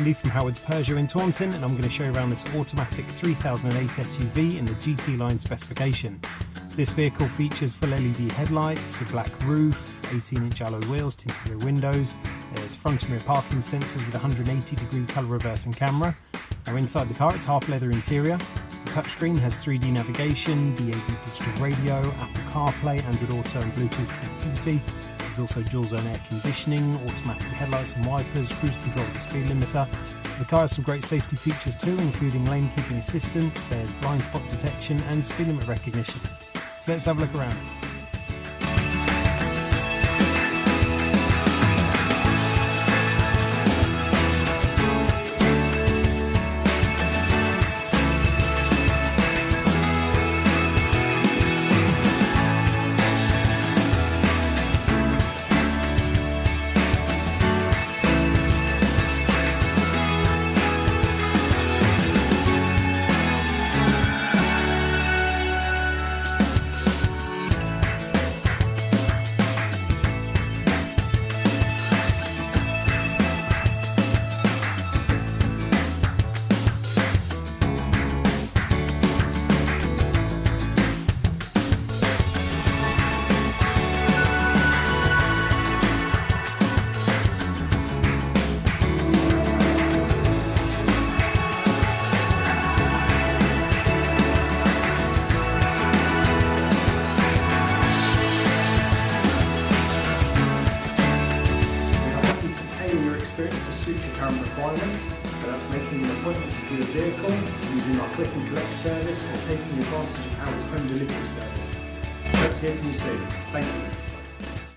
Andy from Howard's Peugeot in Taunton, and I'm going to show you around this automatic 3008 SUV in the GT line specification. So this vehicle features full LED headlights, a black roof, 18-inch alloy wheels, tinted rear windows. There's front and rear parking sensors with a 180-degree colour reversing camera. Now inside the car, it's half leather interior. The touchscreen has 3D navigation, DAB digital radio, Apple CarPlay, Android Auto and Bluetooth connectivity. There's also dual zone air conditioning, automatic headlights and wipers, cruise control with the speed limiter. The car has some great safety features too, including lane keeping assistance, there's blind spot detection and speed limit recognition. So let's have a look around. To suit your current requirements, but that's making an appointment to view a vehicle, using our click and collect service, or taking advantage of Howard's home delivery service. Hope to hear from you soon. Thank you.